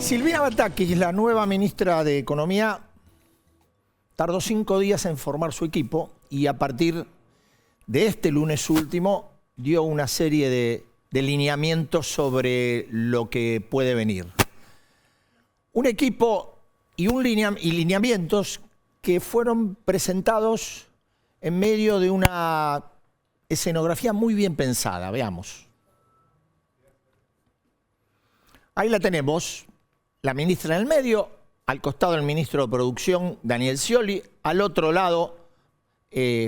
Silvina Batakis, la nueva ministra de Economía, tardó 5 días en formar su equipo y a partir de este lunes último dio una serie de lineamientos sobre lo que puede venir. Un equipo y lineamientos que fueron presentados en medio de una escenografía muy bien pensada. Veamos. Ahí la tenemos, la ministra en el medio, al costado el ministro de Producción, Daniel Scioli, al otro lado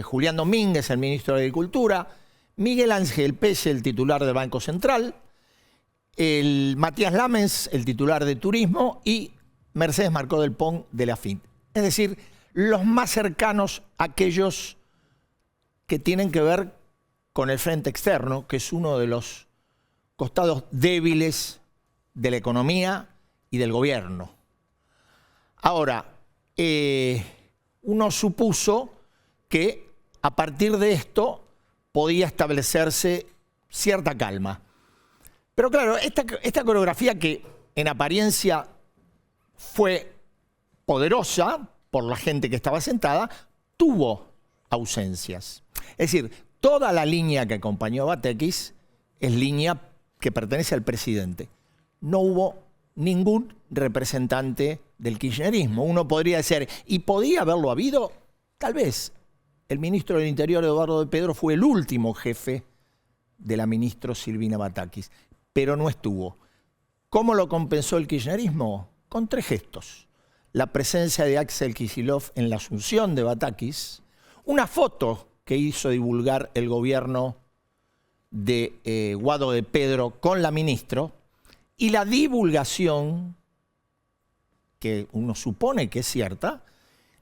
Julián Domínguez, el ministro de Agricultura, Miguel Ángel Pese, el titular del Banco Central, Matías Lamens, el titular de Turismo, y Mercedes Marcó del Pont de la FIT. Es decir, los más cercanos a aquellos que tienen que ver con el frente externo, que es uno de los costados débiles de la economía y del gobierno. Ahora, uno supuso que a partir de esto podía establecerse cierta calma. Pero claro, esta coreografía que en apariencia fue poderosa por la gente que estaba sentada, tuvo ausencias. Es decir, toda la línea que acompañó a Batakis es línea que pertenece al presidente. No hubo ningún representante del kirchnerismo. Uno podría decir, ¿y podía haberlo habido? Tal vez. El ministro del Interior, Eduardo de Pedro, fue el último jefe de la ministra Silvina Batakis, pero no estuvo. ¿Cómo lo compensó el kirchnerismo? Con 3 gestos. La presencia de Axel Kicillof en la asunción de Batakis, una foto que hizo divulgar el gobierno de Guado de Pedro con la ministra, y la divulgación, que uno supone que es cierta,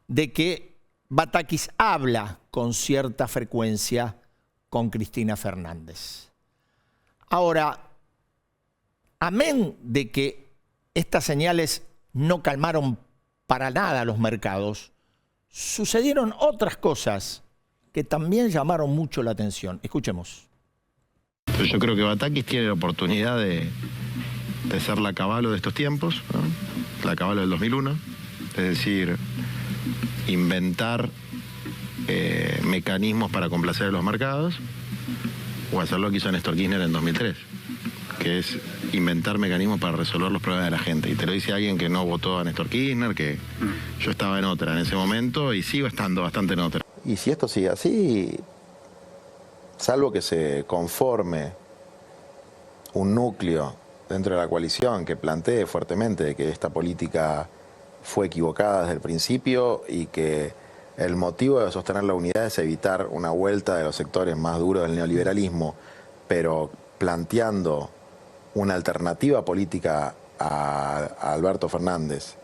de que Batakis habla con cierta frecuencia con Cristina Fernández. Ahora, amén de que estas señales no calmaron para nada los mercados, sucedieron otras cosas que también llamaron mucho la atención. Escuchemos. Yo creo que Batakis tiene la oportunidad de ser la Cavallo de estos tiempos, ¿no? La Cavallo del 2001, es decir, inventar mecanismos para complacer a los mercados, o hacer lo que hizo Néstor Kirchner en 2003, que es inventar mecanismos para resolver los problemas de la gente. Y te lo dice alguien que no votó a Néstor Kirchner, que yo estaba en otra en ese momento y sigo estando bastante en otra. Y si esto sigue así, salvo que se conforme un núcleo dentro de la coalición que plantee fuertemente que esta política fue equivocada desde el principio y que el motivo de sostener la unidad es evitar una vuelta de los sectores más duros del neoliberalismo, pero planteando una alternativa política a Alberto Fernández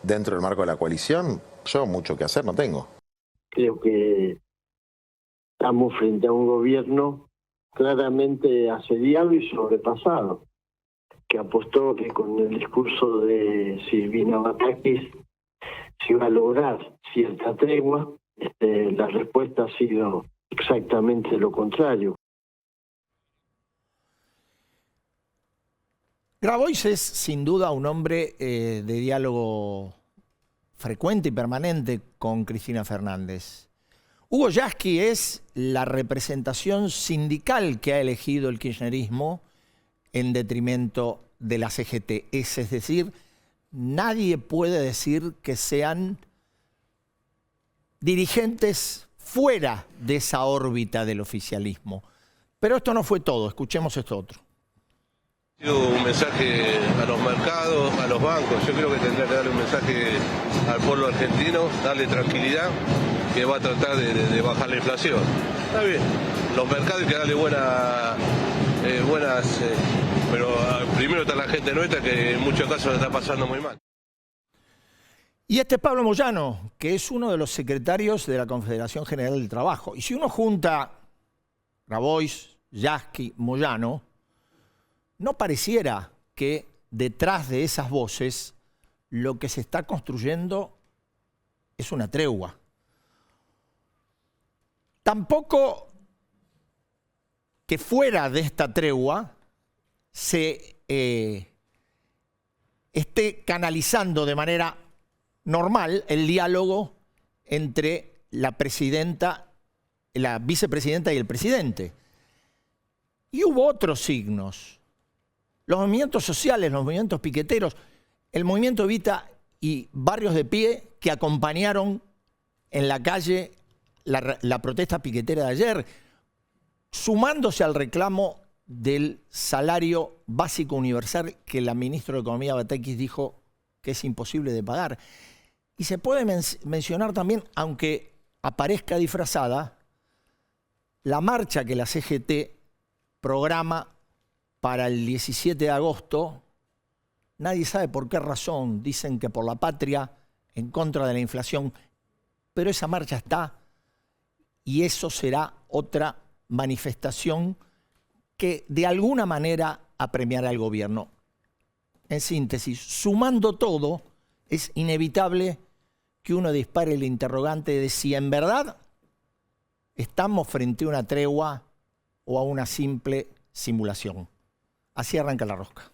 dentro del marco de la coalición, yo mucho que hacer no tengo. Creo que estamos frente a un gobierno claramente asediado y sobrepasado, que apostó que con el discurso de Silvina Batakis se iba a lograr cierta tregua. La respuesta ha sido exactamente lo contrario. Grabois es sin duda un hombre de diálogo frecuente y permanente con Cristina Fernández. Hugo Yasky es la representación sindical que ha elegido el kirchnerismo en detrimento de la CGT. Es decir, nadie puede decir que sean dirigentes fuera de esa órbita del oficialismo. Pero esto no fue todo. Escuchemos esto otro. Un mensaje a los mercados, a los bancos. Yo creo que tendrá que darle un mensaje al pueblo argentino, darle tranquilidad, que va a tratar de bajar la inflación. Está bien, los mercados hay que darle buenas, pero primero está la gente nuestra que en muchos casos la está pasando muy mal. Y este es Pablo Moyano, que es uno de los secretarios de la Confederación General del Trabajo. Y si uno junta Grabois, Yasky, Moyano, no pareciera que detrás de esas voces lo que se está construyendo es una tregua. Tampoco que fuera de esta tregua se esté canalizando de manera normal el diálogo entre la presidenta, la vicepresidenta y el presidente. Y hubo otros signos. Los movimientos sociales, los movimientos piqueteros, el movimiento Evita y Barrios de Pie que acompañaron en la calle la protesta piquetera de ayer, sumándose al reclamo del salario básico universal que la ministra de Economía Batakis dijo que es imposible de pagar. Y se puede mencionar también, aunque aparezca disfrazada, la marcha que la CGT programa para el 17 de agosto. Nadie sabe por qué razón, dicen que por la patria, en contra de la inflación, pero esa marcha está y eso será otra manifestación que de alguna manera apremiará al gobierno. En síntesis, sumando todo, es inevitable que uno dispare el interrogante de si en verdad estamos frente a una tregua o a una simple simulación. Así arranca La Rosca.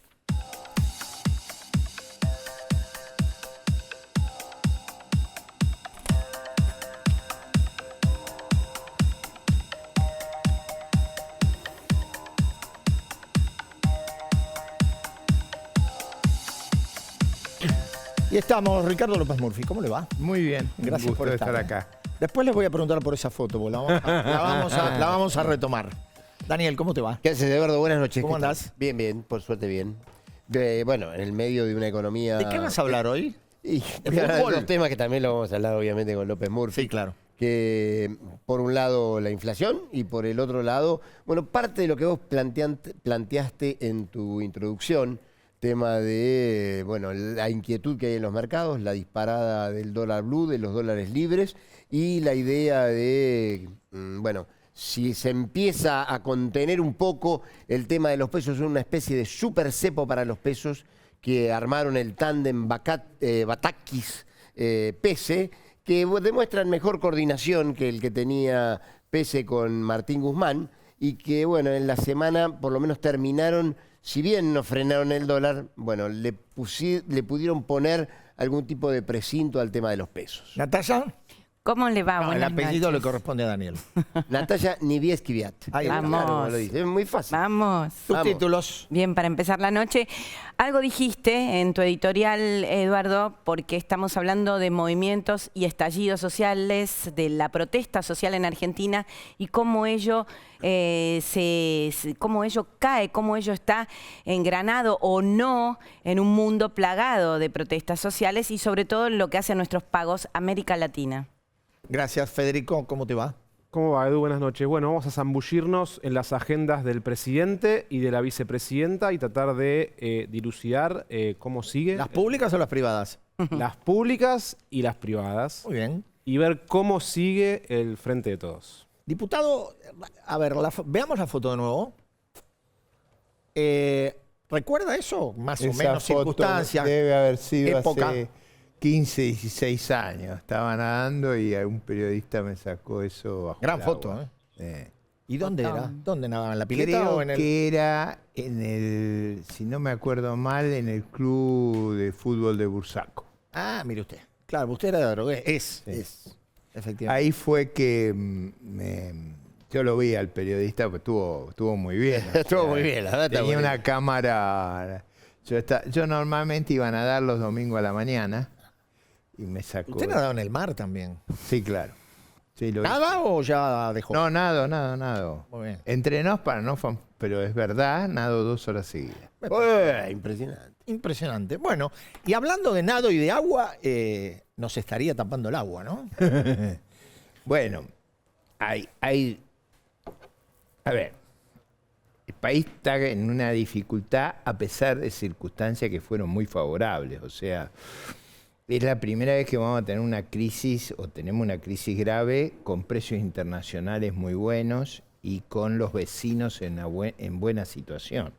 Y estamos, Ricardo López Murphy, ¿cómo le va? Muy bien, Gracias por estar acá. Después les voy a preguntar por esa foto, porque la vamos a retomar. Daniel, ¿cómo te va? ¿Qué haces, Eduardo? Buenas noches. ¿Cómo ¿Qué tal? andás? Bien, bien, por suerte bien. Bueno, en el medio de una economía... ¿De qué vas a hablar hoy? Y ¿De fútbol? dos temas que también lo vamos a hablar obviamente con López Murphy. Sí, claro. Que por un lado la inflación y por el otro lado, bueno, parte de lo que vos planteaste en tu introducción, tema de, bueno, la inquietud que hay en los mercados, la disparada del dólar blue, de los dólares libres y la idea de, bueno, si se empieza a contener un poco el tema de los pesos, una especie de super cepo para los pesos que armaron el tándem Batakis-Pese, que demuestran mejor coordinación que el que tenía Pese con Martín Guzmán y que, bueno, en la semana por lo menos terminaron, si bien no frenaron el dólar, bueno, le pudieron poner algún tipo de precinto al tema de los pesos. ¿Natalia? ¿Cómo le va? No, el Buenas apellido noches. le corresponde a Daniel. Natalia Nivieskiviat. Ahí está. Vamos. Claro, como lo dice. Es muy fácil. Vamos. Tus Vamos. títulos. Bien, para empezar la noche, algo dijiste en tu editorial, Eduardo, porque estamos hablando de movimientos y estallidos sociales, de la protesta social en Argentina y cómo ello cómo ello cae, cómo ello está engranado o no en un mundo plagado de protestas sociales y sobre todo en lo que hace a nuestros pagos América Latina. Gracias, Federico. ¿Cómo te va? ¿Cómo va, Edu? Buenas noches. Bueno, vamos a zambullirnos en las agendas del presidente y de la vicepresidenta y tratar de dilucidar cómo sigue ¿Las públicas o las privadas? las públicas y las privadas Muy bien. y ver cómo sigue el Frente de Todos. Diputado, a ver, veamos la foto de nuevo. ¿Recuerda eso? Más o Esa menos foto circunstancias. debe haber sido época. hace 15, 16 años. Estaba nadando y un periodista me sacó eso bajo Gran el foto, agua. ¿Y dónde Botón. era? ¿Dónde nadaba? ¿En la pileta Creo o en el...? que era en el, si no me acuerdo mal, en el club de fútbol de Bursaco. Ah, mire usted. Claro, usted era de Adrogué. Es. Efectivamente. Ahí fue que yo lo vi al periodista, pues estuvo muy bien. o Estuvo sea, muy bien, la verdad está Tenía muy una bien. cámara. Yo normalmente iba a nadar los domingos a la mañana y me sacó. Usted nadaba en el mar también. Sí, claro. Sí, lo hice. ¿Nada o ya dejó? No, nado. Muy bien. Entrenos para no, pero es verdad, nado 2 horas seguidas. Impresionante. Impresionante. Bueno, y hablando de nado y de agua, nos estaría tapando el agua, ¿no? Bueno, a ver, el país está en una dificultad a pesar de circunstancias que fueron muy favorables. O sea, es la primera vez que vamos a tener una crisis o tenemos una crisis grave con precios internacionales muy buenos y con los vecinos en buena situación.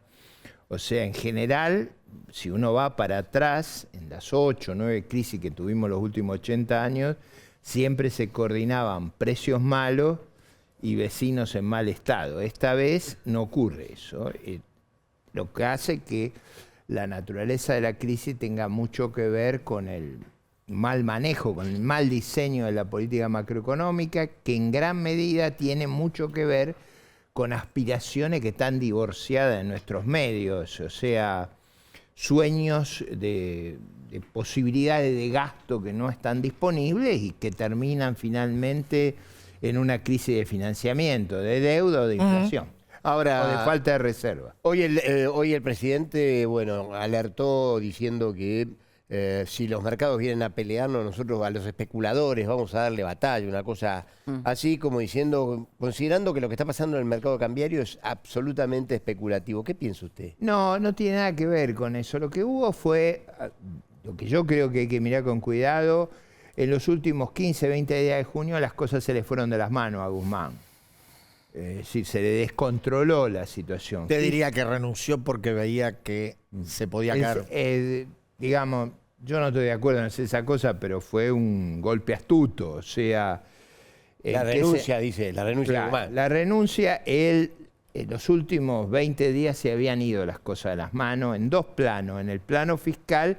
O sea, en general, si uno va para atrás, en las 8 o 9 crisis que tuvimos los últimos 80 años, siempre se coordinaban precios malos y vecinos en mal estado. Esta vez no ocurre eso, lo que hace que la naturaleza de la crisis tenga mucho que ver con el mal manejo, con el mal diseño de la política macroeconómica, que en gran medida tiene mucho que ver con aspiraciones que están divorciadas de nuestros medios, o sea, sueños de posibilidades de gasto que no están disponibles y que terminan finalmente en una crisis de financiamiento, de deuda o de inflación. Ahora, O de falta de reserva. hoy el presidente, bueno, alertó diciendo que si los mercados vienen a pelearnos, nosotros a los especuladores vamos a darle batalla, una cosa así como diciendo, considerando que lo que está pasando en el mercado cambiario es absolutamente especulativo. ¿Qué piensa usted? No, no tiene nada que ver con eso. Lo que hubo fue, lo que yo creo que hay que mirar con cuidado, en los últimos 15, 20 días de junio las cosas se le fueron de las manos a Guzmán. Es decir, se le descontroló la situación. Te diría que renunció porque veía que se podía caer. Digamos, yo no estoy de acuerdo en hacer esa cosa, pero fue un golpe astuto. O sea... La renuncia, dice, la renuncia de Guzmán. La renuncia, en los últimos 20 días se habían ido las cosas de las manos en dos planos, en el plano fiscal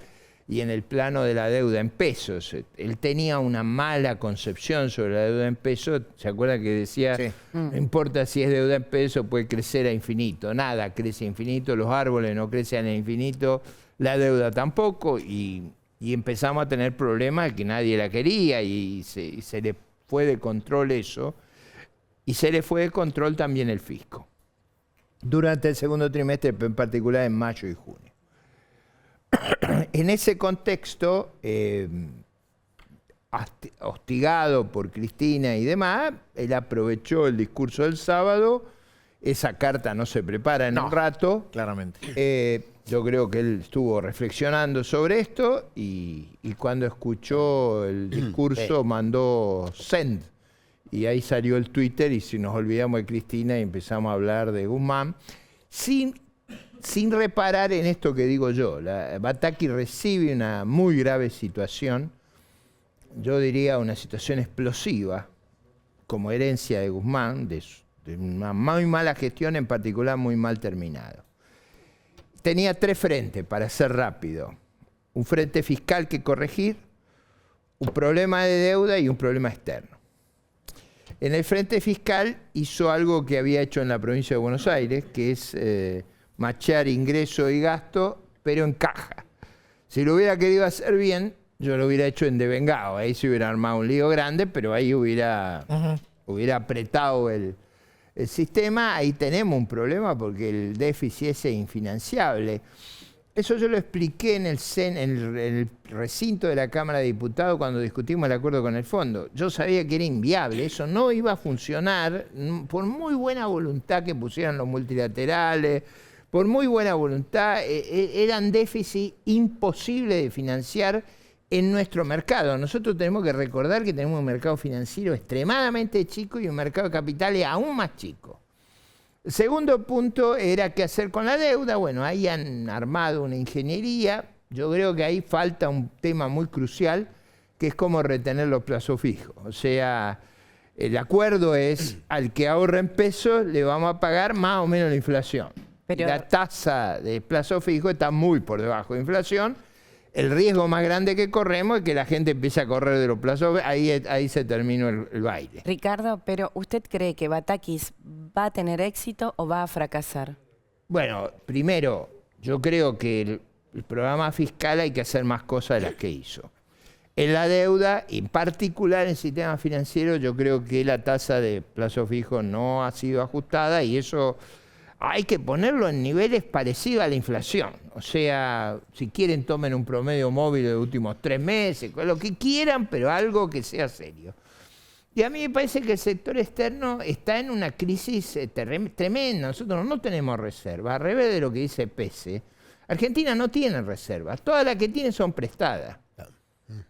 y en el plano de la deuda en pesos. Él tenía una mala concepción sobre la deuda en pesos. ¿Se acuerda que decía, no importa si es deuda en pesos, puede crecer a infinito? Nada crece a infinito, los árboles no crecen a infinito, la deuda tampoco, y empezamos a tener problemas que nadie la quería y se le fue de control eso, y se le fue de control también el fisco. Durante el segundo trimestre, en particular en mayo y junio. En ese contexto, hostigado por Cristina y demás, él aprovechó el discurso del sábado. Esa carta no se prepara en un rato. Claramente. Yo creo que él estuvo reflexionando sobre esto y cuando escuchó el discurso mandó send. Y ahí salió el Twitter y si nos olvidamos de Cristina y empezamos a hablar de Guzmán, sin reparar en esto que digo yo. Bataki recibe una muy grave situación, yo diría una situación explosiva, como herencia de Guzmán, de una muy mala gestión, en particular muy mal terminado. Tenía tres frentes, para ser rápido. Un frente fiscal que corregir, un problema de deuda y un problema externo. En el frente fiscal hizo algo que había hecho en la provincia de Buenos Aires, que es machear ingreso y gasto, pero en caja. Si lo hubiera querido hacer bien, yo lo hubiera hecho en devengado. Ahí se hubiera armado un lío grande, pero ahí hubiera apretado el sistema. Ahí tenemos un problema porque el déficit es infinanciable. Eso yo lo expliqué en el recinto de la Cámara de Diputados cuando discutimos el acuerdo con el fondo. Yo sabía que era inviable, eso no iba a funcionar, por muy buena voluntad que pusieran los multilaterales, por muy buena voluntad, eran déficits imposibles de financiar en nuestro mercado. Nosotros tenemos que recordar que tenemos un mercado financiero extremadamente chico y un mercado de capitales aún más chico. El segundo punto era qué hacer con la deuda. Bueno, ahí han armado una ingeniería. Yo creo que ahí falta un tema muy crucial, que es cómo retener los plazos fijos. O sea, el acuerdo es al que ahorra en pesos le vamos a pagar más o menos la inflación. Pero la tasa de plazo fijo está muy por debajo de inflación. El riesgo más grande que corremos es que la gente empiece a correr de los plazos, ahí se terminó el baile. Ricardo, pero ¿usted cree que Batakis va a tener éxito o va a fracasar? Bueno, primero, yo creo que el programa fiscal hay que hacer más cosas de las que hizo. En la deuda, en particular en el sistema financiero, yo creo que la tasa de plazo fijo no ha sido ajustada y eso hay que ponerlo en niveles parecidos a la inflación. O sea, si quieren tomen un promedio móvil de los últimos 3 meses, lo que quieran, pero algo que sea serio. Y a mí me parece que el sector externo está en una crisis tremenda. Nosotros no tenemos reservas, al revés de lo que dice Pese. Argentina no tiene reservas, todas las que tiene son prestadas.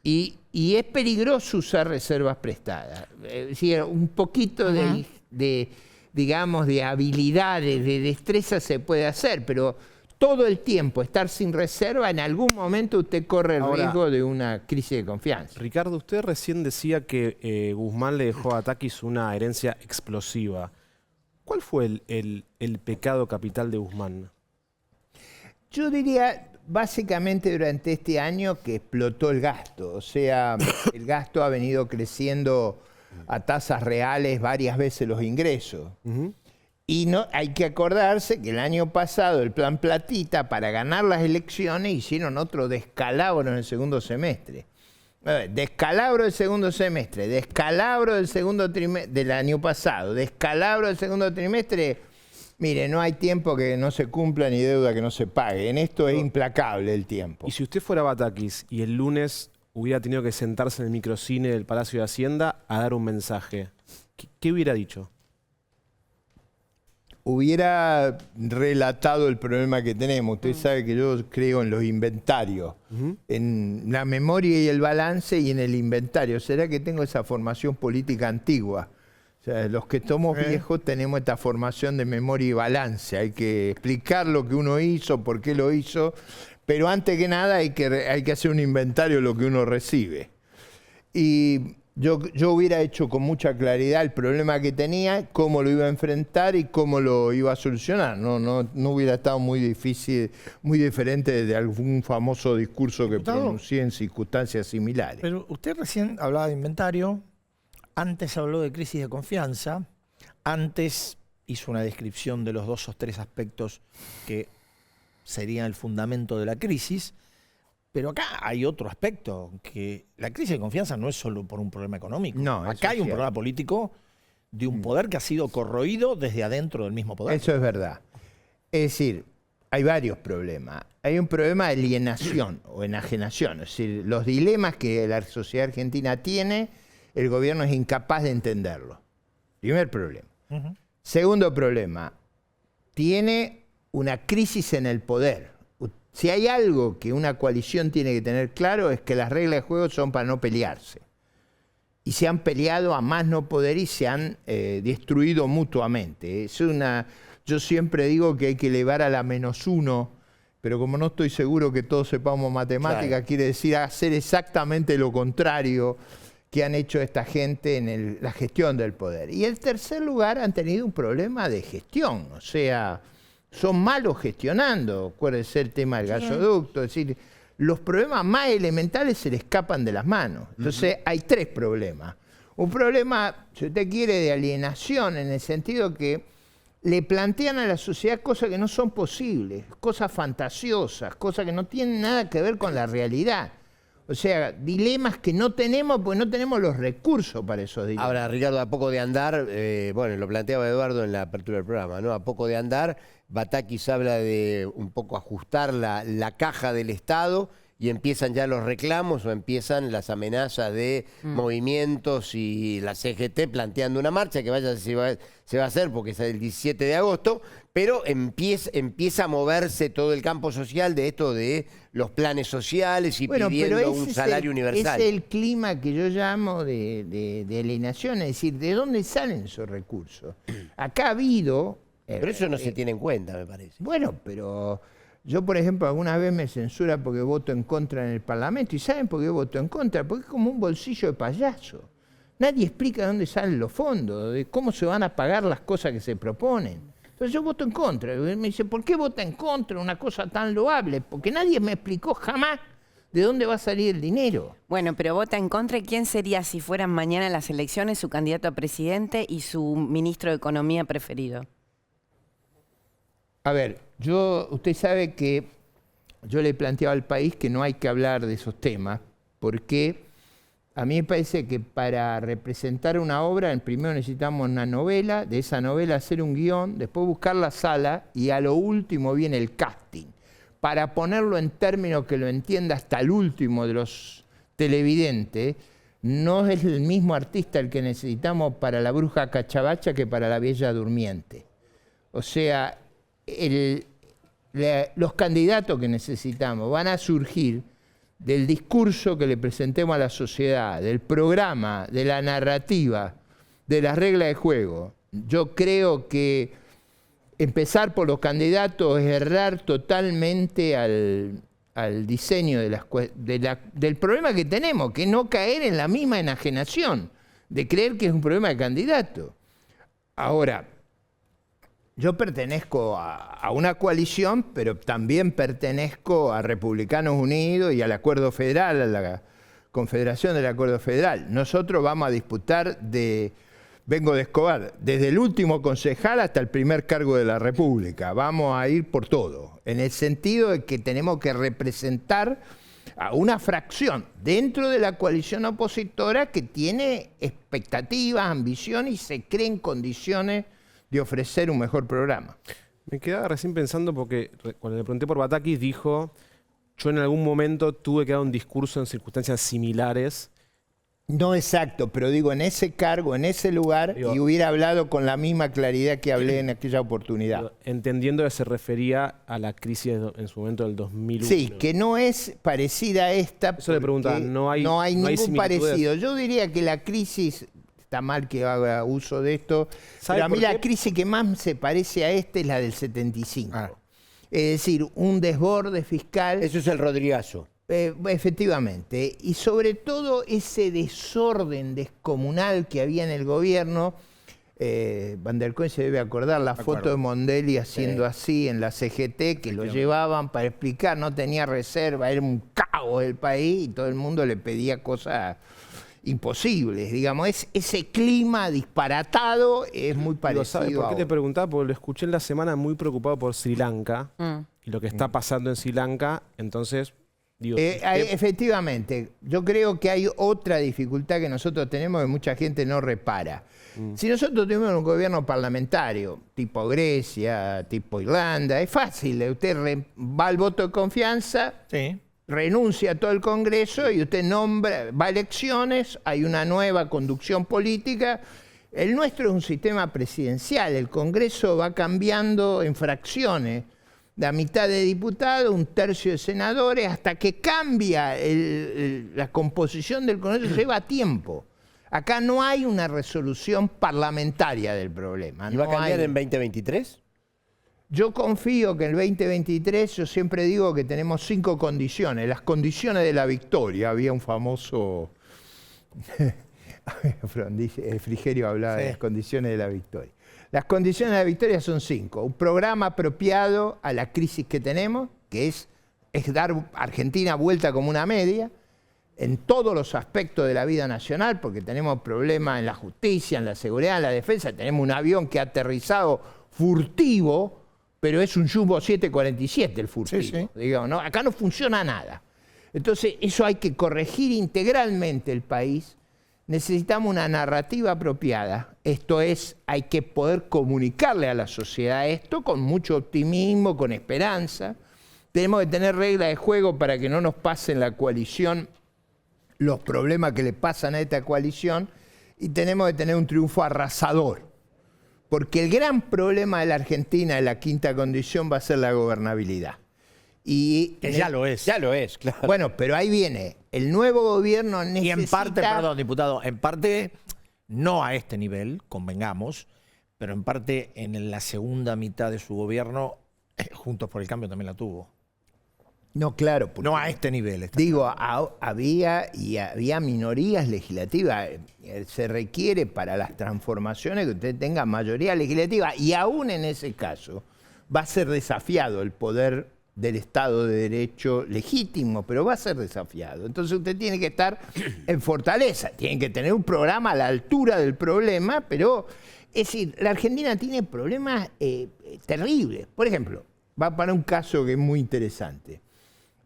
Y es peligroso usar reservas prestadas. Es decir, un poquito digamos, de habilidades, de destreza se puede hacer, pero todo el tiempo estar sin reserva, en algún momento usted corre el riesgo de una crisis de confianza. Ricardo, usted recién decía que Guzmán le dejó a Batakis una herencia explosiva. ¿Cuál fue el pecado capital de Guzmán? Yo diría, básicamente durante este año que explotó el gasto. O sea, el gasto ha venido creciendo a tasas reales varias veces los ingresos. Y no, hay que acordarse que el año pasado el plan Platita, para ganar las elecciones, hicieron otro descalabro en el segundo semestre. A ver, descalabro del segundo semestre, descalabro del segundo trimestre del año pasado, descalabro del segundo trimestre. Mire, no hay tiempo que no se cumpla ni deuda que no se pague. En esto es implacable el tiempo. Y si usted fuera Batakis y el lunes hubiera tenido que sentarse en el microcine del Palacio de Hacienda a dar un mensaje, ¿qué hubiera dicho? Hubiera relatado el problema que tenemos. Usted sabe que yo creo en los inventarios, en la memoria y el balance y en el inventario. ¿Será que tengo esa formación política antigua? O sea, los que somos viejos tenemos esta formación de memoria y balance. Hay que explicar lo que uno hizo, por qué lo hizo, pero antes que nada hay que hacer un inventario de lo que uno recibe. Y yo hubiera hecho con mucha claridad el problema que tenía, cómo lo iba a enfrentar y cómo lo iba a solucionar. No hubiera estado muy difícil, muy diferente de algún famoso discurso que pronuncié en circunstancias similares. Pero usted recién hablaba de inventario, antes habló de crisis de confianza, antes hizo una descripción de los 2 o 3 aspectos que serían el fundamento de la crisis. Pero acá hay otro aspecto, que la crisis de confianza no es solo por un problema económico. No, acá hay un problema político de un poder que ha sido corroído desde adentro del mismo poder. Eso es verdad. Es decir, hay varios problemas. Hay un problema de alienación o enajenación. Es decir, los dilemas que la sociedad argentina tiene, el gobierno es incapaz de entenderlo. Primer problema. Segundo problema, tiene una crisis en el poder. Si hay algo que una coalición tiene que tener claro es que las reglas de juego son para no pelearse. Y se han peleado a más no poder y se han destruido mutuamente. Yo siempre digo que hay que elevar a la -1, pero como no estoy seguro que todos sepamos matemáticas, quiere decir hacer exactamente lo contrario que han hecho esta gente en la gestión del poder. Y en tercer lugar, han tenido un problema de gestión, o sea, son malos gestionando. Acuérdese el tema del gasoducto, es decir, los problemas más elementales se le escapan de las manos. Entonces, hay 3 problemas. Un problema, si usted quiere, de alienación, en el sentido que le plantean a la sociedad cosas que no son posibles, cosas fantasiosas, cosas que no tienen nada que ver con la realidad. O sea, dilemas que no tenemos porque no tenemos los recursos para esos dilemas. Ahora, Ricardo, a poco de andar, bueno, lo planteaba Eduardo en la apertura del programa, ¿no? A poco de andar, Batakis habla de un poco ajustar la caja del Estado y empiezan ya los reclamos o empiezan las amenazas de movimientos y la CGT planteando una marcha que vaya se va a hacer porque es el 17 de agosto, pero empieza a moverse todo el campo social de esto de los planes sociales y pidiendo un salario universal. Es el clima que yo llamo de alienación, es decir, ¿de dónde salen esos recursos? Acá ha habido... Pero eso no se tiene en cuenta, me parece. Bueno, pero yo, por ejemplo, alguna vez me censura porque voto en contra en el Parlamento. ¿Y saben por qué voto en contra? Porque es como un bolsillo de payaso. Nadie explica de dónde salen los fondos, de cómo se van a pagar las cosas que se proponen. Entonces yo voto en contra. Me dice, ¿por qué vota en contra de una cosa tan loable? Porque nadie me explicó jamás de dónde va a salir el dinero. Bueno, pero vota en contra. ¿Y quién sería, si fueran mañana las elecciones, su candidato a presidente y su ministro de Economía preferido? A ver, usted sabe que yo le he planteado al país que no hay que hablar de esos temas, porque a mí me parece que para representar una obra, primero necesitamos una novela, de esa novela hacer un guión, después buscar la sala y a lo último viene el casting. Para ponerlo en términos que lo entienda hasta el último de los televidentes, no es el mismo artista el que necesitamos para La Bruja Cachabacha que para La Bella Durmiente. O sea, los candidatos que necesitamos van a surgir del discurso que le presentemos a la sociedad, del programa, de la narrativa, de las reglas de juego. Yo creo que empezar por los candidatos es errar totalmente al diseño del problema que tenemos, que no caer en la misma enajenación, de creer que es un problema de candidato. Ahora, Yo pertenezco a una coalición, pero también pertenezco a Republicanos Unidos y al Acuerdo Federal, a la Confederación del Acuerdo Federal. Nosotros vamos a disputar vengo de Escobar, desde el último concejal hasta el primer cargo de la República. Vamos a ir por todo, en el sentido de que tenemos que representar a una fracción dentro de la coalición opositora que tiene expectativas, ambición y se cree en condiciones de ofrecer un mejor programa. Me quedaba recién pensando porque cuando le pregunté por Batakis dijo, yo en algún momento tuve que dar un discurso en circunstancias similares. No exacto, pero digo, en ese cargo, en ese lugar, y hubiera hablado con la misma claridad que hablé en aquella oportunidad. Entendiendo que se refería a la crisis en su momento del 2001. Sí, que no es parecida a esta. Eso le preguntaba, no hay ningún parecido. Yo diría que la crisis, está mal que haga uso de esto, pero a mí la crisis que más se parece a esta es la del 75. Es decir, un desborde fiscal. Eso es el Rodrigazo. Efectivamente, y sobre todo ese desorden descomunal que había en el gobierno. Van der Koen se debe acordar la foto de Mondelli haciendo así en la CGT, que lo llevaban para explicar, no tenía reserva, era un caos el país y todo el mundo le pedía cosas imposibles, digamos. Ese clima disparatado es muy parecido. ¿Sabe por qué te preguntaba? Porque lo escuché en la semana muy preocupado por Sri Lanka y lo que está pasando en Sri Lanka, entonces... Efectivamente, yo creo que hay otra dificultad que nosotros tenemos que mucha gente no repara. Si nosotros tenemos un gobierno parlamentario, tipo Grecia, tipo Irlanda, es fácil, usted va al voto de confianza, renuncia a todo el Congreso y usted va a elecciones, hay una nueva conducción política. El nuestro es un sistema presidencial, el Congreso va cambiando en fracciones. La mitad de diputados, un tercio de senadores, hasta que cambia la composición del Congreso, lleva tiempo. Acá no hay una resolución parlamentaria del problema. ¿Y va a cambiar en 2023? Yo confío que en el 2023, yo siempre digo que tenemos 5 condiciones. Las condiciones de la victoria. Había un famoso... Frigerio hablaba de las condiciones de la victoria. Las condiciones de la victoria son 5. Un programa apropiado a la crisis que tenemos, que es dar a Argentina vuelta como una media, en todos los aspectos de la vida nacional, porque tenemos problemas en la justicia, en la seguridad, en la defensa. Tenemos un avión que ha aterrizado furtivo, pero es un Jumbo 747 el furtivo. Digamos, ¿no? Acá no funciona nada. Entonces, eso hay que corregir integralmente el país. Necesitamos una narrativa apropiada. Esto es, hay que poder comunicarle a la sociedad esto con mucho optimismo, con esperanza. Tenemos que tener reglas de juego para que no nos pasen la coalición los problemas que le pasan a esta coalición, y tenemos que tener un triunfo arrasador. Porque el gran problema de la Argentina en la quinta condición va a ser la gobernabilidad. Y ya lo es. Ya lo es, claro. Bueno, pero ahí viene. El nuevo gobierno necesita... Y en parte, perdón, diputado, en parte no a este nivel, convengamos, pero en parte en la segunda mitad de su gobierno, Juntos por el Cambio también la tuvo. No, claro. No a este nivel. Digo, había minorías legislativas. Se requiere para las transformaciones que usted tenga mayoría legislativa. Y aún en ese caso va a ser desafiado el poder del Estado de Derecho legítimo, pero va a ser desafiado. Entonces usted tiene que estar en fortaleza. Tiene que tener un programa a la altura del problema, pero... Es decir, la Argentina tiene problemas terribles. Por ejemplo, va para un caso que es muy interesante.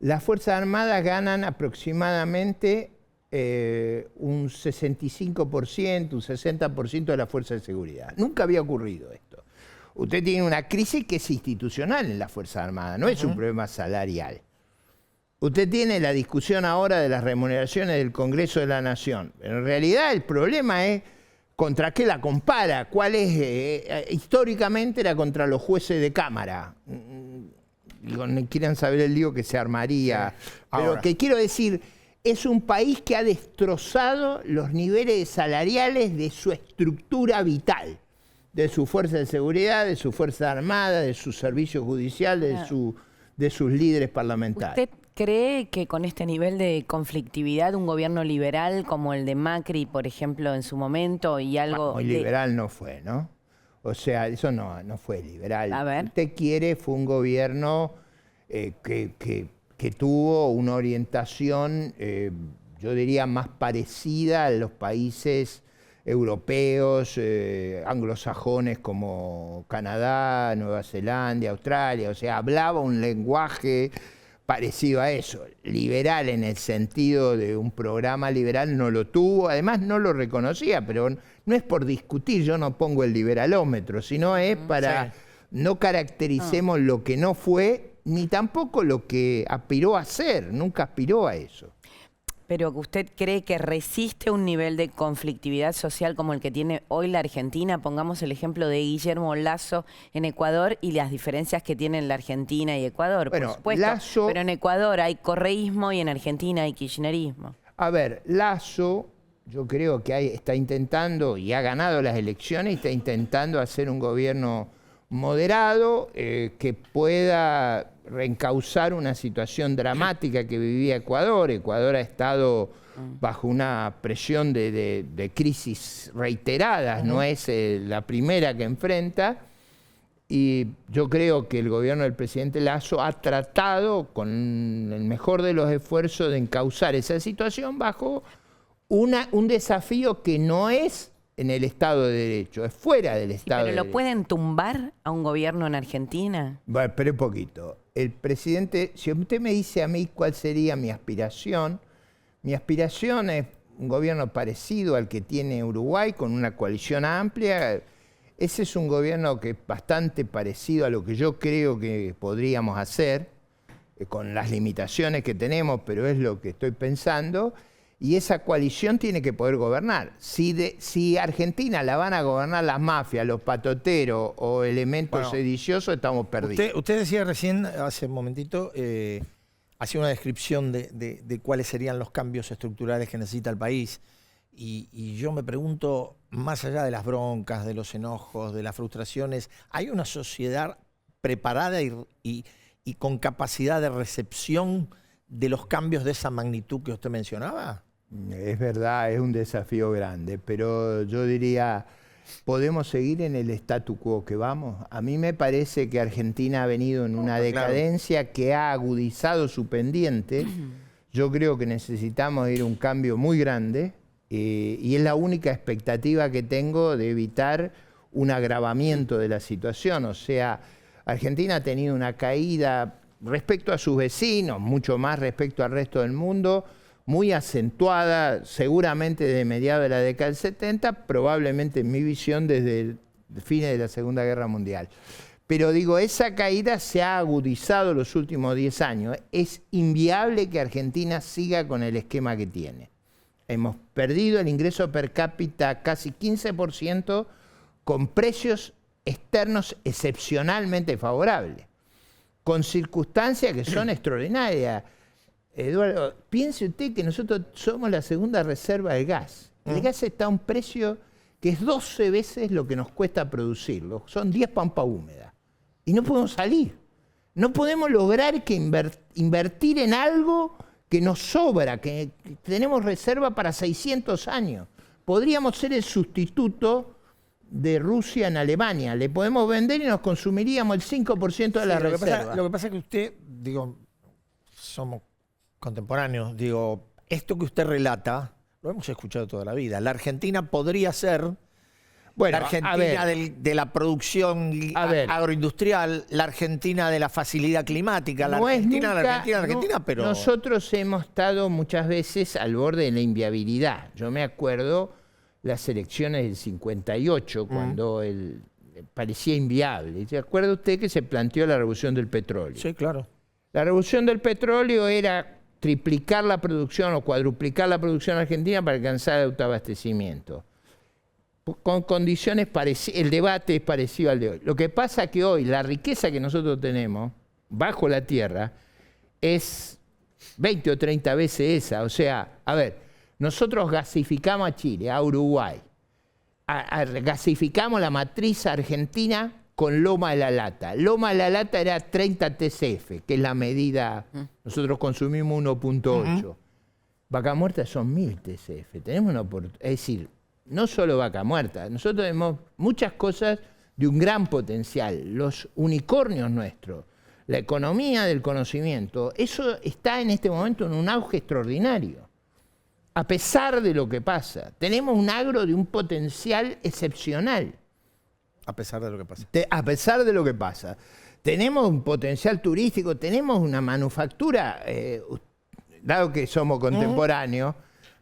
Las Fuerzas Armadas ganan aproximadamente un 65%, un 60% de la Fuerza de Seguridad. Nunca había ocurrido esto. Usted tiene una crisis que es institucional en las Fuerzas Armadas, no es un problema salarial. Usted tiene la discusión ahora de las remuneraciones del Congreso de la Nación. Pero en realidad el problema es contra qué la compara, cuál es, históricamente era contra los jueces de Cámara. Quieran saber el lío que se armaría. Sí. Pero que quiero decir, es un país que ha destrozado los niveles salariales de su estructura vital, de su fuerza de seguridad, de su fuerza armada, de su servicio judicial, de sus líderes parlamentarios. ¿Usted cree que con este nivel de conflictividad un gobierno liberal como el de Macri, por ejemplo, en su momento, y algo... Muy liberal no fue, ¿no? O sea, eso no fue liberal. A ver. Usted quiere, fue un gobierno que tuvo una orientación, yo diría, más parecida a los países europeos, anglosajones como Canadá, Nueva Zelanda, Australia. O sea, hablaba un lenguaje parecido a eso. Liberal en el sentido de un programa liberal no lo tuvo, además no lo reconocía, pero no es por discutir, yo no pongo el liberalómetro, sino es para no caractericemos lo que no fue, ni tampoco lo que aspiró a ser, nunca aspiró a eso. Pero ¿usted cree que resiste un nivel de conflictividad social como el que tiene hoy la Argentina? Pongamos el ejemplo de Guillermo Lasso en Ecuador y las diferencias que tienen la Argentina y Ecuador, Bueno, por supuesto. Lasso, pero en Ecuador hay correísmo y en Argentina hay kirchnerismo. A ver, Lasso, yo creo que está intentando, y ha ganado las elecciones, está intentando hacer un gobierno moderado que pueda reencauzar una situación dramática que vivía Ecuador. Ecuador ha estado bajo una presión de crisis reiteradas, no es la primera que enfrenta, y yo creo que el gobierno del presidente Lasso ha tratado con el mejor de los esfuerzos de encauzar esa situación bajo un desafío que no es en el Estado de Derecho, es fuera del Estado de ¿Pero Derecho. lo pueden tumbar a un gobierno en Argentina? Bueno, espere un poquito. El presidente, si usted me dice a mí cuál sería mi aspiración es un gobierno parecido al que tiene Uruguay, con una coalición amplia. Ese es un gobierno que es bastante parecido a lo que yo creo que podríamos hacer, con las limitaciones que tenemos, pero es lo que estoy pensando. Y esa coalición tiene que poder gobernar. Si Argentina la van a gobernar las mafias, los patoteros o elementos sediciosos, estamos perdidos. Usted decía recién, hace un momentito, hacía una descripción de cuáles serían los cambios estructurales que necesita el país. Y yo me pregunto, más allá de las broncas, de los enojos, de las frustraciones, ¿hay una sociedad preparada y con capacidad de recepción de los cambios de esa magnitud que usted mencionaba? Es verdad, es un desafío grande, pero yo diría, ¿podemos seguir en el statu quo que vamos? A mí me parece que Argentina ha venido en una decadencia que ha agudizado su pendiente. Yo creo que necesitamos ir a un cambio muy grande y es la única expectativa que tengo de evitar un agravamiento de la situación. O sea, Argentina ha tenido una caída respecto a sus vecinos, mucho más respecto al resto del mundo, muy acentuada, seguramente desde mediados de la década del 70, probablemente en mi visión desde el fines de la Segunda Guerra Mundial. Pero digo, esa caída se ha agudizado los últimos 10 años. Es inviable que Argentina siga con el esquema que tiene. Hemos perdido el ingreso per cápita casi 15% con precios externos excepcionalmente favorables, con circunstancias que son extraordinarias. Eduardo, piense usted que nosotros somos la segunda reserva del gas. El gas está a un precio que es 12 veces lo que nos cuesta producirlo. Son 10 pampas húmedas. Y no podemos salir. No podemos lograr que invertir en algo que nos sobra, que tenemos reserva para 600 años. Podríamos ser el sustituto de Rusia en Alemania. Le podemos vender y nos consumiríamos el 5% de la reserva. Lo que pasa es que usted, digo, somos contemporáneos, digo, esto que usted relata, lo hemos escuchado toda la vida. La Argentina podría ser la Argentina de la producción agroindustrial, la Argentina de la facilidad climática, la Argentina, pero... Nosotros hemos estado muchas veces al borde de la inviabilidad. Yo me acuerdo las elecciones del 58, cuando parecía inviable. ¿Se acuerda usted que se planteó la revolución del petróleo? Sí, claro. La revolución del petróleo era triplicar la producción o cuadruplicar la producción argentina para alcanzar el autoabastecimiento. Con condiciones parecidas, el debate es parecido al de hoy. Lo que pasa es que hoy la riqueza que nosotros tenemos bajo la tierra es 20 o 30 veces esa. O sea, a ver, nosotros gasificamos a Chile, a Uruguay, gasificamos la matriz argentina con Loma de la Lata. Loma de la Lata era 30 TCF, que es la medida, nosotros consumimos 1.8. Vaca muerta son 1000 TCF. Tenemos una oportunidad, es decir, no solo vaca muerta, nosotros tenemos muchas cosas de un gran potencial, los unicornios nuestros, la economía del conocimiento, eso está en este momento en un auge extraordinario. A pesar de lo que pasa, tenemos un agro de un potencial excepcional. A pesar de lo que pasa. A pesar de lo que pasa. Tenemos un potencial turístico, tenemos una manufactura, dado que somos contemporáneos,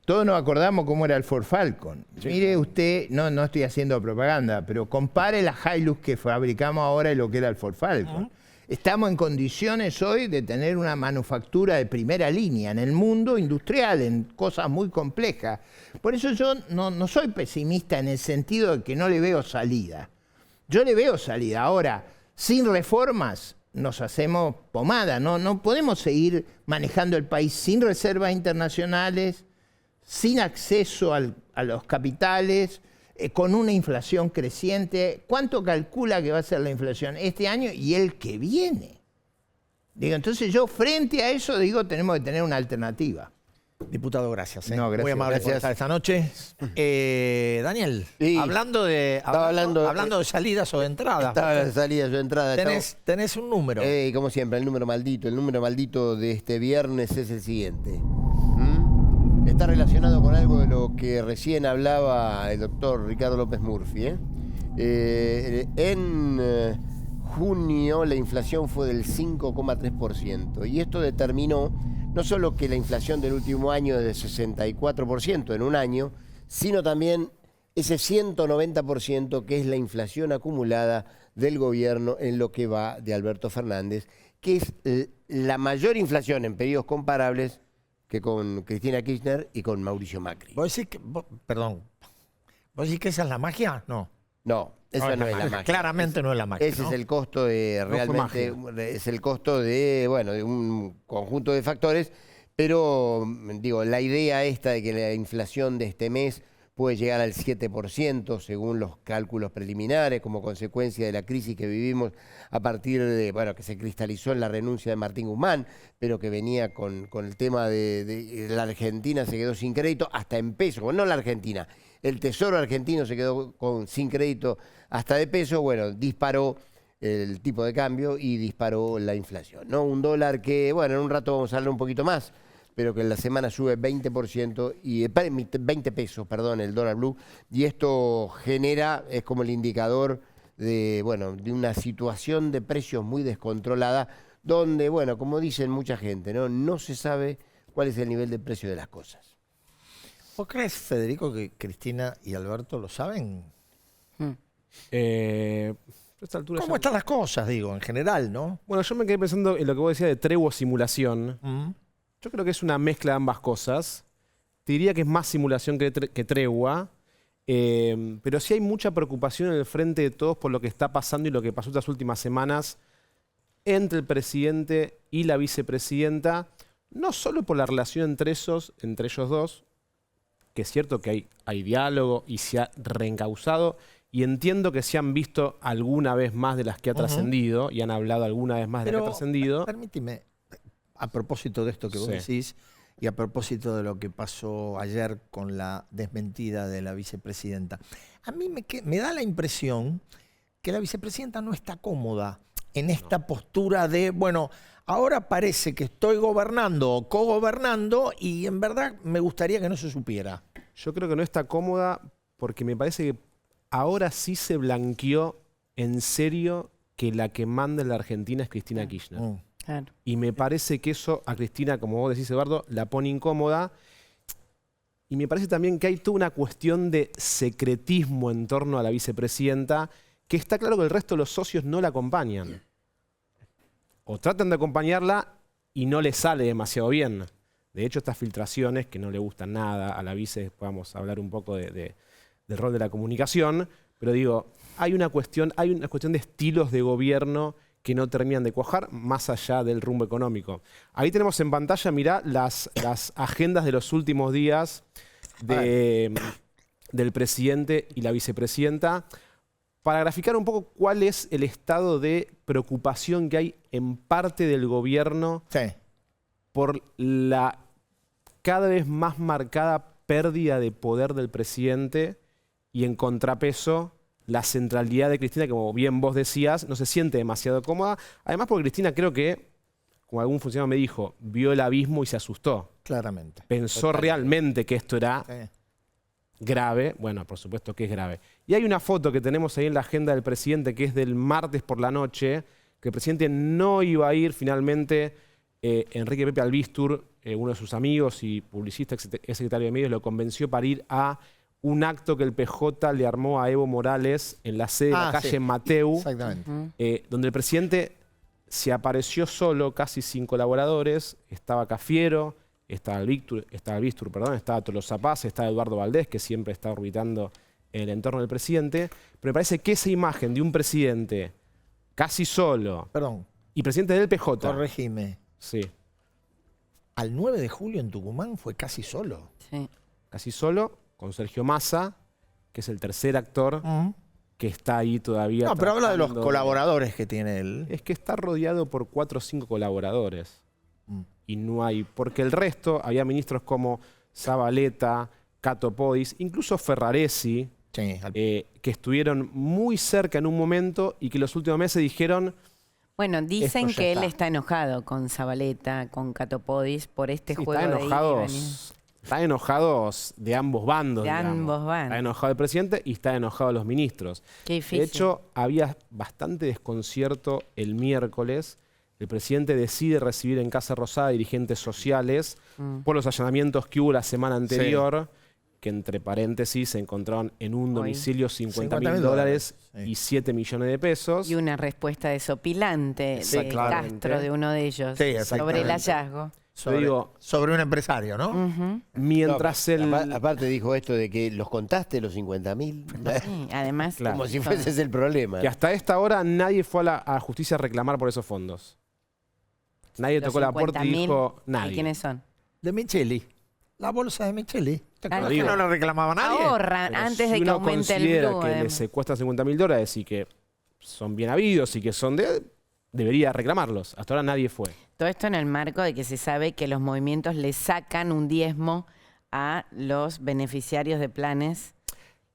todos nos acordamos cómo era el Ford Falcon. Sí. Mire usted, no estoy haciendo propaganda, pero compare la Hilux que fabricamos ahora y lo que era el Ford Falcon. Estamos en condiciones hoy de tener una manufactura de primera línea en el mundo industrial, en cosas muy complejas. Por eso yo no soy pesimista en el sentido de que no le veo salida. Yo le veo salida. Ahora, sin reformas nos hacemos pomada. No podemos seguir manejando el país sin reservas internacionales, sin acceso a los capitales, con una inflación creciente. ¿Cuánto calcula que va a ser la inflación este año y el que viene? Digo, entonces yo frente a eso digo, tenemos que tener una alternativa. Diputado, gracias. No, gracias. Muy amable por estar esta noche. Daniel, Sí. hablando de salidas o de entradas. Estaba en salidas o entradas. Tenés un número. Como siempre, el número maldito. El número maldito de este viernes es el siguiente. Está relacionado con algo de lo que recién hablaba el doctor Ricardo López Murphy. En junio la inflación fue del 5,3%. Y esto determinó no solo que la inflación del último año es de 64% en un año, sino también ese 190% que es la inflación acumulada del gobierno en lo que va de Alberto Fernández, que es la mayor inflación en periodos comparables que con Cristina Kirchner y con Mauricio Macri. ¿Vos decís que esa es la magia? No. No, esa no es la magia. Claramente no es la magia. Ese es el costo de realmente, es el costo de un conjunto de factores, pero digo, la idea esta de que la inflación de este mes puede llegar al 7% según los cálculos preliminares como consecuencia de la crisis que vivimos a partir de, que se cristalizó en la renuncia de Martín Guzmán, pero que venía con el tema de la Argentina se quedó sin crédito hasta en pesos, no la Argentina, el Tesoro argentino se quedó sin crédito hasta de peso, disparó el tipo de cambio y disparó la inflación, ¿no? Un dólar que, en un rato vamos a hablar un poquito más, pero que en la semana sube 20% y 20 pesos, perdón, el dólar blue, y esto es como el indicador de una situación de precios muy descontrolada, donde, como dicen mucha gente, no se sabe cuál es el nivel de precio de las cosas. ¿Vos crees, Federico, que Cristina y Alberto lo saben? A esta altura ¿Cómo están las cosas, digo, en general, no? Bueno, yo me quedé pensando en lo que vos decías de tregua o simulación. Yo creo que es una mezcla de ambas cosas. Te diría que es más simulación que tregua, pero sí hay mucha preocupación en el frente de todos por lo que está pasando y lo que pasó estas últimas semanas entre el presidente y la vicepresidenta, no solo por la relación entre ellos dos, que es cierto que hay diálogo y se ha reencauzado, y entiendo que se han visto alguna vez más de las que ha trascendido, y han hablado alguna vez más de las que ha trascendido. Permíteme, a propósito de esto que vos decís, y a propósito de lo que pasó ayer con la desmentida de la vicepresidenta, a mí me da la impresión que la vicepresidenta no está cómoda en esta postura de, ahora parece que estoy gobernando o cogobernando y en verdad me gustaría que no se supiera. Yo creo que no está cómoda porque me parece que ahora sí se blanqueó en serio que la que manda en la Argentina es Cristina Kirchner. Claro. Y me parece que eso a Cristina, como vos decís, Eduardo, la pone incómoda. Y me parece también que hay toda una cuestión de secretismo en torno a la vicepresidenta, que está claro que el resto de los socios no la acompañan. O tratan de acompañarla y no le sale demasiado bien. De hecho, estas filtraciones que no le gustan nada a la vice, después vamos a hablar un poco del rol de la comunicación, pero digo, hay una cuestión de estilos de gobierno que no terminan de cuajar más allá del rumbo económico. Ahí tenemos en pantalla, mirá, las agendas de los últimos días del presidente y la vicepresidenta para graficar un poco cuál es el estado de preocupación que hay en parte del gobierno por la cada vez más marcada pérdida de poder del presidente y en contrapeso la centralidad de Cristina, como bien vos decías, no se siente demasiado cómoda. Además porque Cristina creo que, como algún funcionario me dijo, vio el abismo y se asustó. Claramente. Pensó realmente que esto era Sí. grave. Bueno, por supuesto que es grave. Y hay una foto que tenemos ahí en la agenda del presidente que es del martes por la noche, que el presidente no iba a ir finalmente. Enrique Pepe Albistur, uno de sus amigos y publicista, ex secretario de medios, lo convenció para ir a un acto que el PJ le armó a Evo Morales en la sede de la calle Sí. Mateu, Exactamente. donde el presidente se apareció solo, casi sin colaboradores. Estaba Cafiero, estaba Albistur, estaba Tolosa Paz, estaba Eduardo Valdés, que siempre está orbitando en el entorno del presidente. Pero me parece que esa imagen de un presidente casi solo Perdón, y presidente del PJ, corregime. sí, Al 9 de julio en Tucumán fue casi solo. Sí. casi solo, con Sergio Massa, que es el tercer actor que está ahí todavía. No, pero habla de los tratando colaboradores que tiene él. Es que está rodeado por 4 o 5 colaboradores. Y no hay, porque el resto, había ministros como Zabaleta, Cato Podis, incluso Ferraresi, Sí, que estuvieron muy cerca en un momento y que los últimos meses dijeron, Bueno, dicen Esto ya que él está. está enojado con Zabaleta, con Cato Podis, por este sí, juego de están enojados de ambos bandos. De digamos. ambos bandos. Está enojado el presidente y está enojado los ministros. Qué difícil. De hecho, había bastante desconcierto el miércoles. El presidente decide recibir en Casa Rosada dirigentes sociales por los allanamientos que hubo la semana anterior, que entre paréntesis se encontraron en un domicilio $50.000 sí. y 7 millones de pesos. Y una respuesta desopilante de Exactamente. Castro, de uno de ellos, Sí, sobre el exactamente. hallazgo. Sobre un empresario, ¿no? Mientras el... Aparte dijo esto de que los contaste los 50.000. Sí, además, Claro. Como si fuese ese el problema. Que hasta esta hora nadie fue a la justicia a reclamar por esos fondos. Nadie los tocó la puerta y 50.000, dijo ¿y nadie. quiénes son? De Micheli. La bolsa de Micheli. ¿Te acuerdas digo. que no la reclamaba nadie? Ahorran Pero antes si de que uno aumente el considera blue. que le secuestran $50.000 y que son bien habidos y que son de... debería reclamarlos. Hasta ahora nadie fue. Todo esto en el marco de que se sabe que los movimientos le sacan un diezmo a los beneficiarios de planes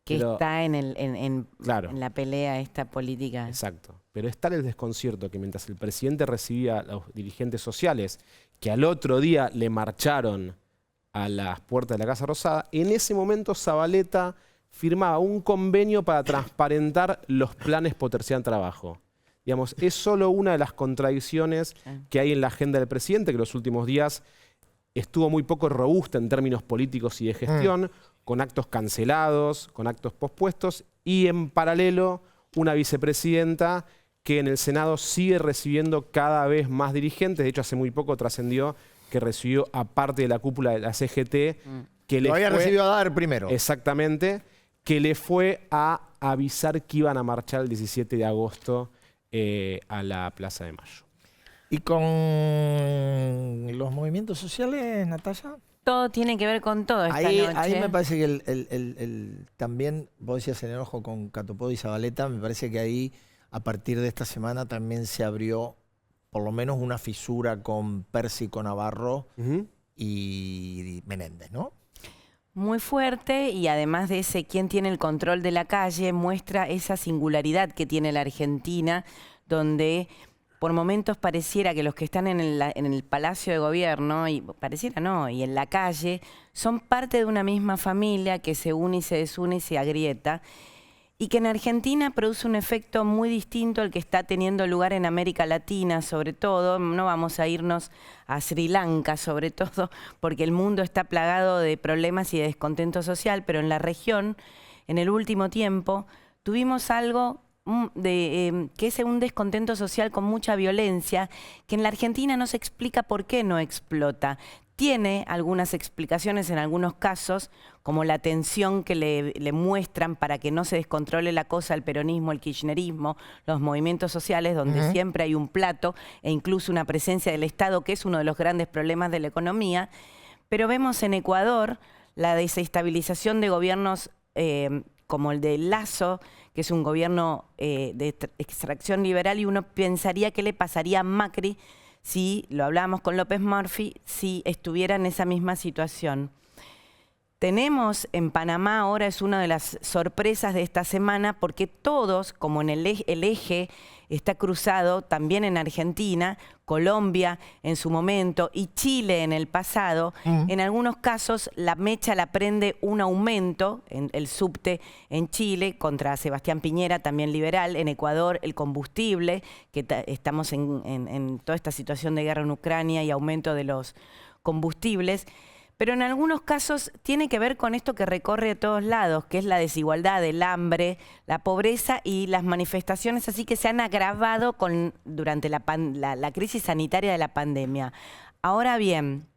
que Pero- está en Claro. la pelea esta política. Exacto. Pero es tal el desconcierto que mientras el presidente recibía a los dirigentes sociales que al otro día le marcharon a las puertas de la Casa Rosada, en ese momento Zabaleta firmaba un convenio para transparentar los planes por terciar trabajo. Digamos, es solo una de las contradicciones que hay en la agenda del presidente, que los últimos días estuvo muy poco robusta en términos políticos y de gestión, con actos cancelados, con actos pospuestos, y en paralelo una vicepresidenta que en el Senado sigue recibiendo cada vez más dirigentes. De hecho, hace muy poco trascendió que recibió a parte de la cúpula de la CGT, que Lo había recibido a dar primero. Exactamente, que le fue a avisar que iban a marchar el 17 de agosto a la Plaza de Mayo. ¿Y con los movimientos sociales, Natalia? Todo tiene que ver con todo esta Ahí noche. me parece que también, vos decías el enojo con Catopod y Zabaleta, me parece que ahí, a partir de esta semana, también se abrió por lo menos una fisura con Pérsico Navarro y Menéndez, ¿no? Muy fuerte, y además de ese quién tiene el control de la calle, muestra esa singularidad que tiene la Argentina, donde por momentos pareciera que los que están en el Palacio de Gobierno, y pareciera no, y en la calle, son parte de una misma familia que se une y se desune y se agrieta, y que en Argentina produce un efecto muy distinto al que está teniendo lugar en América Latina, sobre todo. No vamos a irnos a Sri Lanka, sobre todo, porque el mundo está plagado de problemas y de descontento social, pero en la región, en el último tiempo, tuvimos algo que es un descontento social con mucha violencia, que en la Argentina no se explica por qué no explota. Tiene algunas explicaciones en algunos casos, como la tensión que le muestran para que no se descontrole la cosa, el peronismo, el kirchnerismo, los movimientos sociales, donde siempre hay un plato e incluso una presencia del Estado, que es uno de los grandes problemas de la economía. Pero vemos en Ecuador la desestabilización de gobiernos como el de Lasso, que es un gobierno de extracción liberal, y uno pensaría qué le pasaría a Macri si, lo hablábamos con López Murphy, si estuviera en esa misma situación. Tenemos en Panamá, ahora es una de las sorpresas de esta semana, porque todos, como en el eje está cruzado también en Argentina, Colombia en su momento y Chile en el pasado, en algunos casos la mecha la prende un aumento, en el subte en Chile contra Sebastián Piñera, también liberal, en Ecuador el combustible, que estamos en toda esta situación de guerra en Ucrania y aumento de los combustibles. Pero en algunos casos tiene que ver con esto que recorre a todos lados, que es la desigualdad, el hambre, la pobreza y las manifestaciones así que se han agravado durante la crisis sanitaria de la pandemia. Ahora bien,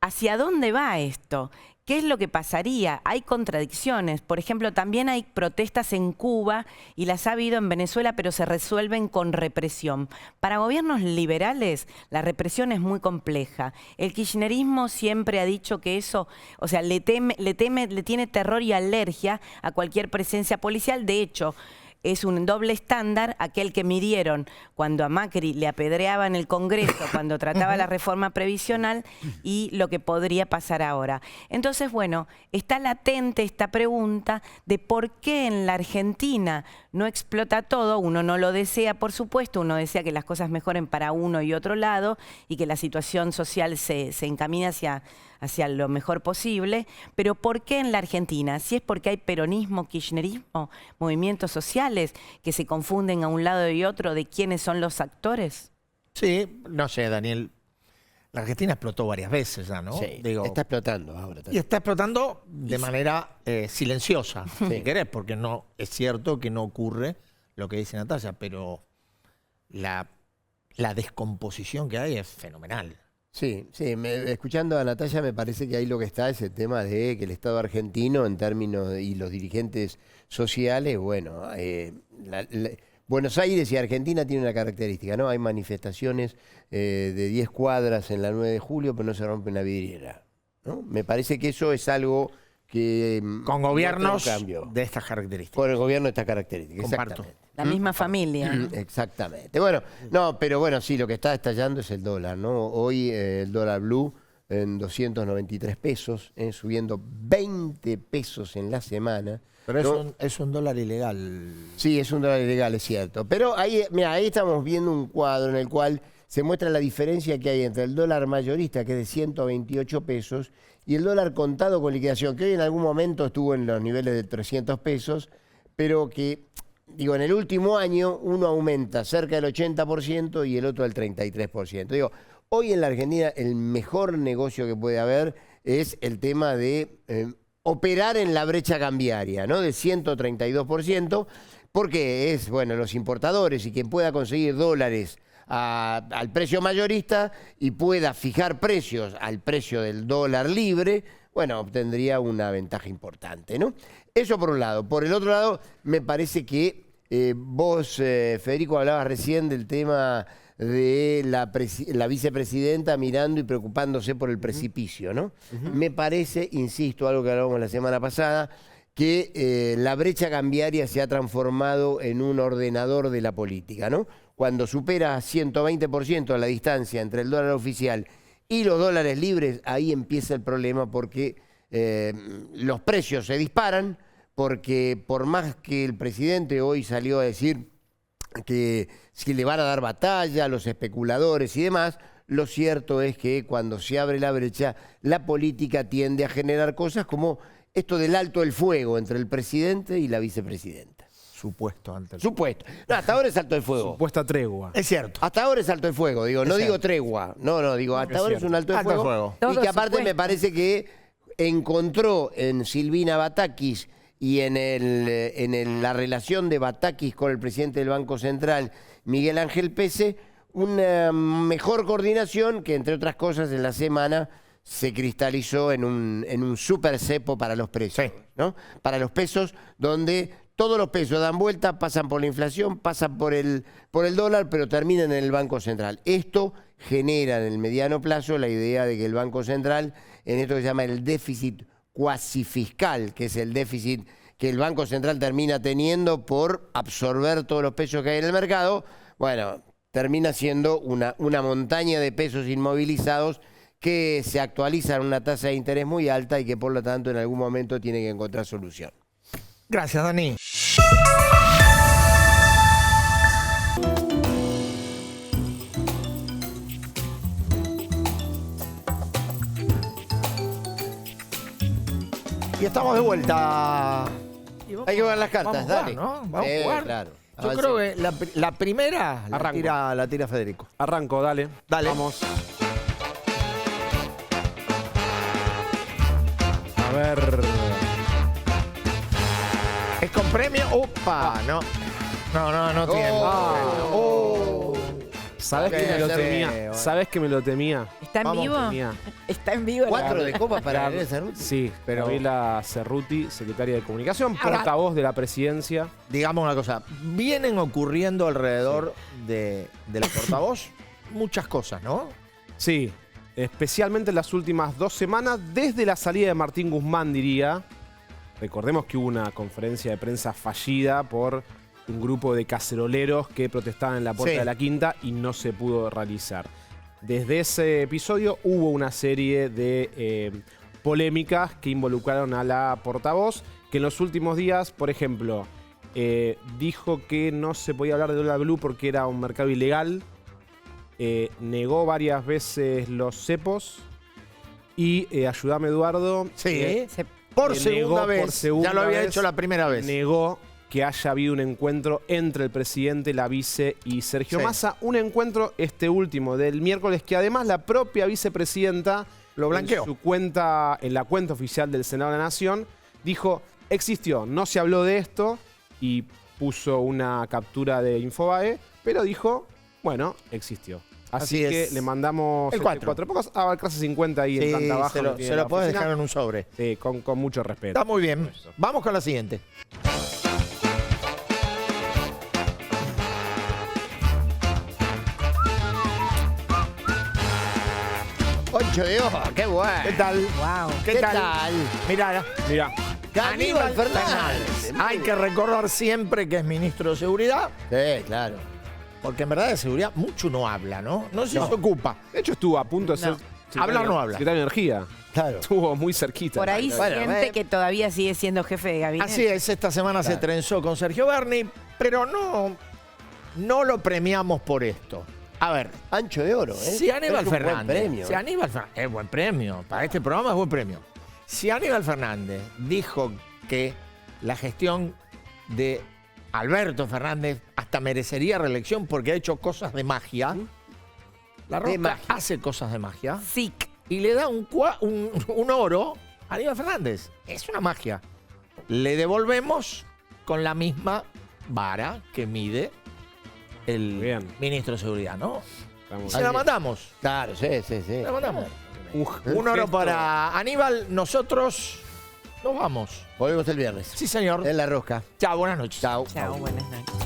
¿hacia dónde va esto? ¿Qué es lo que pasaría? Hay contradicciones. Por ejemplo, también hay protestas en Cuba y las ha habido en Venezuela, pero se resuelven con represión. Para gobiernos liberales, la represión es muy compleja. El kirchnerismo siempre ha dicho que eso, o sea, le tiene terror y alergia a cualquier presencia policial. De hecho, es un doble estándar aquel que midieron cuando a Macri le apedreaba en el Congreso, cuando trataba la reforma previsional y lo que podría pasar ahora. Entonces, bueno, está latente esta pregunta de por qué en la Argentina no explota todo. Uno no lo desea, por supuesto, uno desea que las cosas mejoren para uno y otro lado y que la situación social se encamine hacia lo mejor posible, pero ¿por qué en la Argentina? Si es porque hay peronismo, kirchnerismo, movimientos sociales que se confunden a un lado y otro de quiénes son los actores. Sí, no sé, Daniel. La Argentina explotó varias veces ya, ¿no? Sí, Digo, está explotando ahora. y está explotando de manera silenciosa, si querés, porque no es cierto que no ocurre lo que dice Natalia, pero la descomposición que hay es fenomenal. Sí, escuchando a Natalia me parece que ahí lo que está es el tema de que el Estado argentino en términos y los dirigentes sociales, bueno, Buenos Aires y Argentina tienen una característica, ¿no? Hay manifestaciones de 10 cuadras en la 9 de julio, pero no se rompe una vidriera, ¿no? Me parece que eso es algo que... Con gobiernos de estas características. Con el gobierno de estas características, Comparto. exactamente. La misma familia, ¿no? Exactamente. Bueno, no, pero bueno, sí, lo que está estallando es el dólar, ¿no? Hoy el dólar blue en 293 pesos, subiendo 20 pesos en la semana. Pero ¿no? es un dólar ilegal. Sí, es un dólar ilegal, es cierto. Pero ahí, mira, ahí estamos viendo un cuadro en el cual se muestra la diferencia que hay entre el dólar mayorista, que es de 128 pesos, y el dólar contado con liquidación, que hoy en algún momento estuvo en los niveles de 300 pesos, pero que, digo, en el último año uno aumenta cerca del 80% y el otro del 33%. Digo, hoy en la Argentina el mejor negocio que puede haber es el tema de operar en la brecha cambiaria, ¿no? Del 132%, porque es, bueno, los importadores y quien pueda conseguir dólares al precio mayorista y pueda fijar precios al precio del dólar libre, bueno, obtendría una ventaja importante, ¿no? Eso por un lado. Por el otro lado, me parece que vos, Federico, hablabas recién del tema de la vicepresidenta mirando y preocupándose por el precipicio, ¿no? Me parece, insisto, algo que hablábamos la semana pasada, que la brecha cambiaria se ha transformado en un ordenador de la política, ¿no? Cuando supera 120% la distancia entre el dólar oficial y los dólares libres, ahí empieza el problema porque los precios se disparan, porque por más que el presidente hoy salió a decir que si le van a dar batalla a los especuladores y demás, lo cierto es que cuando se abre la brecha, la política tiende a generar cosas como esto del alto el fuego entre el presidente y la vicepresidenta. Supuesto antes. Supuesto. No, hasta ahora es alto el fuego. Supuesta tregua. Es cierto. Hasta ahora es alto el fuego, digo, no digo cierto. tregua, no, digo, hasta ahora es un alto el Alto el fuego. fuego. Y que aparte Todo me supuesto. parece que encontró en Silvina Batakis y en la relación de Batakis con el presidente del Banco Central, Miguel Ángel Pese, una mejor coordinación que, entre otras cosas, en la semana se cristalizó en un super cepo para los precios, ¿no? Para los pesos, donde todos los pesos dan vuelta, pasan por la inflación, pasan por el dólar, pero terminan en el Banco Central. Esto genera en el mediano plazo la idea de que el Banco Central, en esto que se llama el déficit cuasi fiscal, que es el déficit que el Banco Central termina teniendo por absorber todos los pesos que hay en el mercado, bueno, termina siendo una montaña de pesos inmovilizados que se actualizan a una tasa de interés muy alta y que por lo tanto en algún momento tienen que encontrar solución. Gracias, Dani. Y estamos de vuelta. Hay que ver las cartas, Vamos a jugar, dale. ¿no? Vamos a jugar. Claro. Yo creo que la primera Arranco. la tira Federico. Arranco, dale. Dale. Vamos. A ver. ¿Es con premio? ¡Opa! No. No tiene. ¿Sabes Ok, que me lo ayer- temía? ¿Sabes que me lo temía? ¿Está en Vamos, vivo? Temía. ¿Está en vivo? 4 de copas para Gab- Gabriela Cerruti. Sí, Pero- Gabriela Cerruti, secretaria de Comunicación, Ahora- portavoz de la presidencia. Digamos una cosa. Vienen ocurriendo alrededor de la portavoz muchas cosas, ¿no? Sí, especialmente en las últimas 2 semanas, desde la salida de Martín Guzmán, diría. Recordemos que hubo una conferencia de prensa fallida por un grupo de caceroleros que protestaban en la puerta Sí. de la Quinta y no se pudo realizar. Desde ese episodio hubo una serie de polémicas que involucraron a la portavoz, que en los últimos días, por ejemplo, dijo que no se podía hablar de dólar blue porque era un mercado ilegal. Negó varias veces los cepos y, ayúdame Eduardo, Sí. Se- Por negó segunda por vez. segunda Ya lo había vez, hecho la primera vez. negó que haya habido un encuentro entre el presidente, la vice y Sergio Sí. Massa. Un encuentro, este último, del miércoles, que además la propia vicepresidenta Lo blanqueó. en la cuenta oficial del Senado de la Nación, dijo, existió, no se habló de esto, y puso una captura de Infobae, pero dijo, bueno, existió. Así Así que es. le mandamos El 4. 4 pocos a clase 50 ahí en Sí, planta baja. se lo lo, tiene se la lo puedes oficina. dejar en un sobre. Sí, con mucho respeto. Está muy bien. Vamos con la siguiente. Ocho de ojo, qué bueno. ¿Qué tal? Wow. ¿Qué tal? Mirá, Mira, Aníbal Fernández. Hay que recordar siempre que es ministro de Seguridad, Sí, claro. porque en verdad de seguridad mucho no habla, ¿no? No sé si se ocupa. de hecho estuvo a punto de ser ¿Habla o no habla? secretario de Energía. Claro. Estuvo muy cerquita. Por ahí Bueno, siente que todavía sigue siendo jefe de gabinete. Así es, esta semana se trenzó con Sergio Berni, pero no lo premiamos por esto. A ver, Ancho de oro, ¿eh? si Aníbal Es un buen Fernández, premio, si Aníbal Fernández, es buen premio, para este programa es buen premio. Si Aníbal Fernández dijo que la gestión de Alberto Fernández hasta merecería reelección porque ha hecho cosas de magia, la De Rosca magia. hace cosas de magia SIC. y le da un oro a Aníbal Fernández. Es una magia. Le devolvemos con la misma vara que mide el Bien. ministro de Seguridad, ¿no? Estamos- Se la mandamos. Claro, sí. Se la mandamos. Un Un oro gesto- para Aníbal. Nosotros nos vamos. Volvemos el viernes. Sí, señor. En la rosca. Chao, buenas noches. Chao. Chao, buenas noches.